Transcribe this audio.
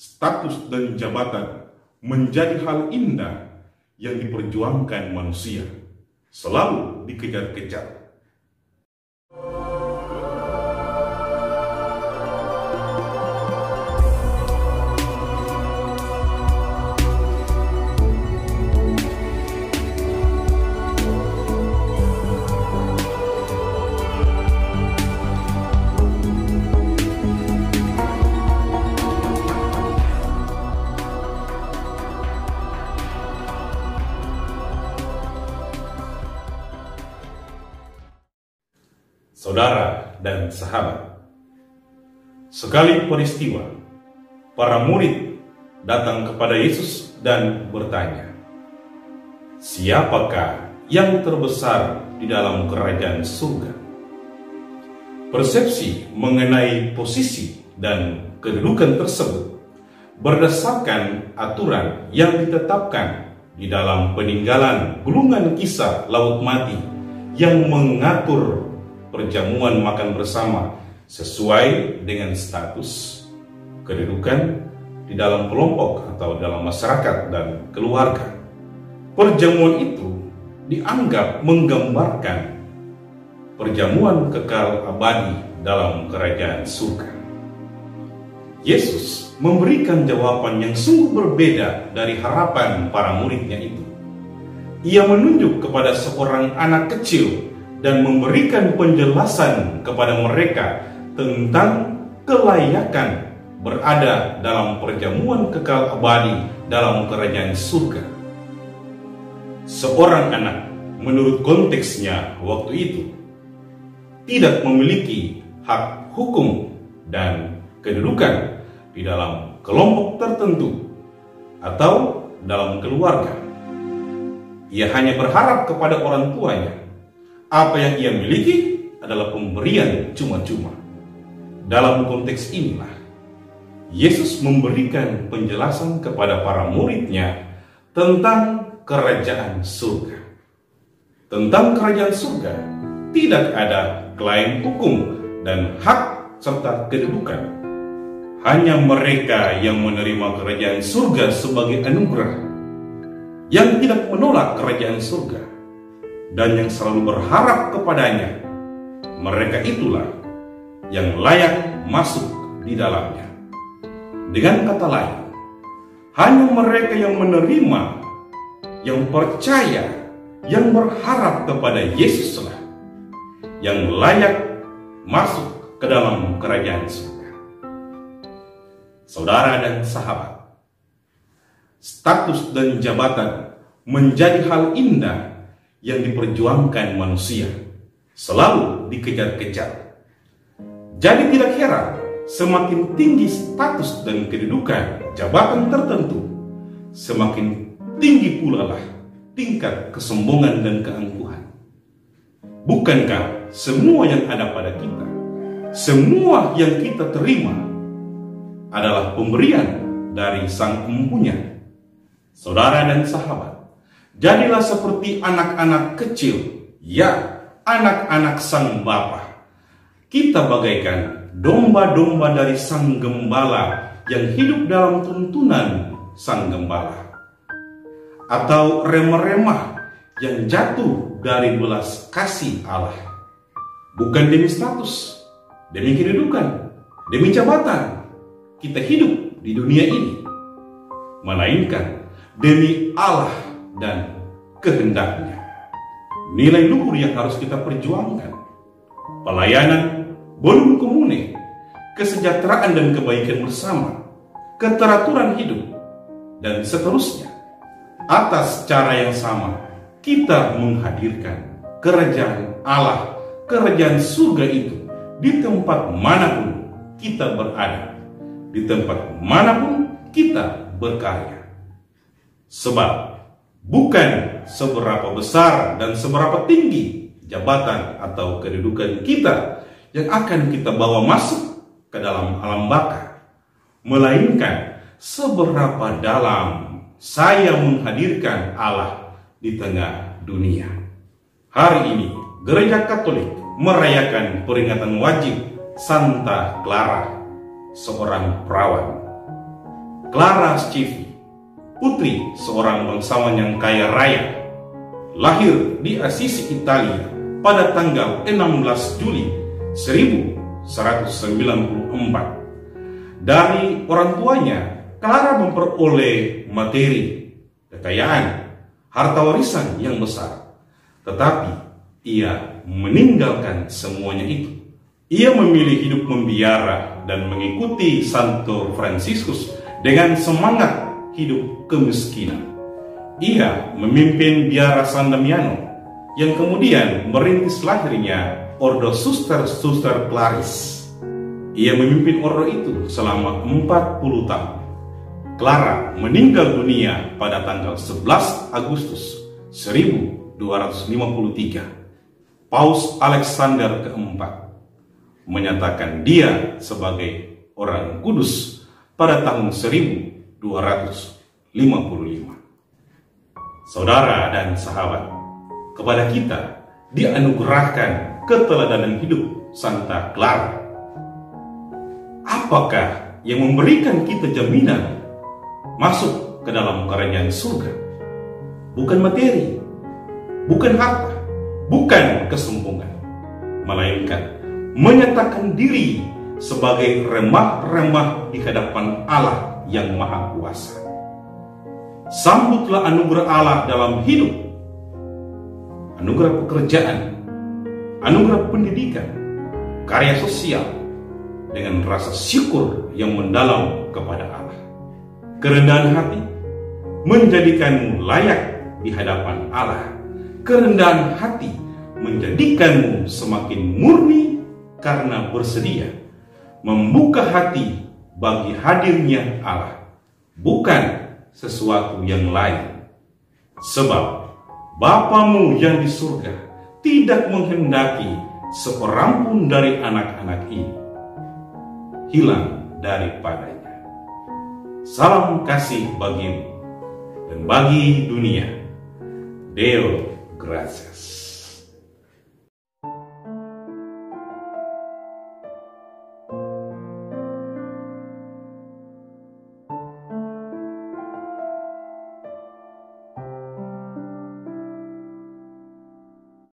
status dan jabatan menjadi hal indah yang diperjuangkan manusia, selalu dikejar-kejar. Saudara dan sahabat, sekali peristiwa, para murid datang kepada Yesus dan bertanya, "Siapakah yang terbesar di dalam kerajaan surga?" Persepsi mengenai posisi dan kedudukan tersebut berdasarkan aturan yang ditetapkan di dalam peninggalan gulungan kisah Laut Mati yang mengatur perjamuan makan bersama sesuai dengan status kedudukan di dalam kelompok atau dalam masyarakat dan keluarga. Perjamuan itu dianggap menggambarkan perjamuan kekal abadi dalam kerajaan surga. Yesus memberikan jawaban yang sungguh berbeda dari harapan para muridnya itu. Ia menunjuk kepada seorang anak kecil dan memberikan penjelasan kepada mereka tentang kelayakan berada dalam perjamuan kekal abadi dalam kerajaan surga. Seorang anak, menurut konteksnya waktu itu, tidak memiliki hak hukum dan kedudukan di dalam kelompok tertentu atau dalam keluarga. Ia hanya berharap kepada orang tuanya. Apa yang ia miliki adalah pemberian cuma-cuma. Dalam konteks inilah, Yesus memberikan penjelasan kepada para muridnya tentang kerajaan surga. Tentang kerajaan surga, tidak ada klaim hukum dan hak serta kedudukan. Hanya mereka yang menerima kerajaan surga sebagai anugerah, yang tidak menolak kerajaan surga, dan yang selalu berharap kepadanya, mereka itulah yang layak masuk di dalamnya. Dengan kata lain, hanya mereka yang menerima, yang percaya, yang berharap kepada Yesuslah yang layak masuk ke dalam kerajaan surga. Saudara dan sahabat, status dan jabatan menjadi hal indah yang diperjuangkan manusia, selalu dikejar-kejar. Jadi tidak heran, semakin tinggi status dan kedudukan jabatan tertentu, semakin tinggi pula lah tingkat kesombongan dan keangkuhan. Bukankah semua yang ada pada kita, semua yang kita terima adalah pemberian dari Sang Empunya? Saudara dan sahabat, jadilah seperti anak-anak kecil, ya, anak-anak Sang Bapa. Kita bagaikan domba-domba dari Sang Gembala yang hidup dalam tuntunan Sang Gembala, atau remah-remah yang jatuh dari belas kasih Allah. Bukan demi status, demi kedudukan, demi jabatan kita hidup di dunia ini, melainkan demi Allah dan kehendaknya. Nilai luhur yang harus kita perjuangkan: pelayanan, bonum komune, kesejahteraan dan kebaikan bersama, keteraturan hidup, dan seterusnya. Atas cara yang sama, kita menghadirkan kerajaan Allah, kerajaan surga itu di tempat manapun kita berada, di tempat manapun kita berkarya. Sebab bukan seberapa besar dan seberapa tinggi jabatan atau kedudukan kita yang akan kita bawa masuk ke dalam alam baka, melainkan seberapa dalam saya menghadirkan Allah di tengah dunia. Hari ini Gereja Katolik merayakan peringatan wajib Santa Clara, seorang perawan. Clara Schiavi, putri seorang bangsawan yang kaya raya, lahir di Assisi, Italia pada tanggal 16 Juli 1194. Dari orang tuanya, Clara memperoleh materi, kekayaan, harta warisan yang besar. Tetapi ia meninggalkan semuanya itu. Ia memilih hidup membiara dan mengikuti Santo Fransiskus dengan semangat hidup kemiskinan. Ia memimpin biara San Damiano yang kemudian merintis lahirnya Ordo Suster Claris. Ia memimpin ordo itu selama 40 tahun. Clara meninggal dunia pada tanggal 11 Agustus 1253. Paus Alexander keempat menyatakan dia sebagai orang kudus pada tahun 1255. Saudara dan sahabat, kepada kita dianugerahkan keteladanan hidup Santa Clara. Apakah yang memberikan kita jaminan masuk ke dalam kerajaan surga? Bukan materi, bukan harta, bukan kesombongan, melainkan menyatakan diri sebagai remah-remah di hadapan Allah yang Maha Kuasa. Sambutlah anugerah Allah dalam hidup, anugerah pekerjaan, anugerah pendidikan, karya sosial, dengan rasa syukur yang mendalam kepada Allah. Kerendahan hati menjadikanmu layak di hadapan Allah. Kerendahan hati menjadikanmu semakin murni karena bersedia membuka hati bagi hadirnya Allah, bukan sesuatu yang lain. Sebab Bapamu yang di surga tidak menghendaki seorang pun dari anak-anak ini hilang daripadanya. Salam kasih bagimu dan bagi dunia. Deo gratias.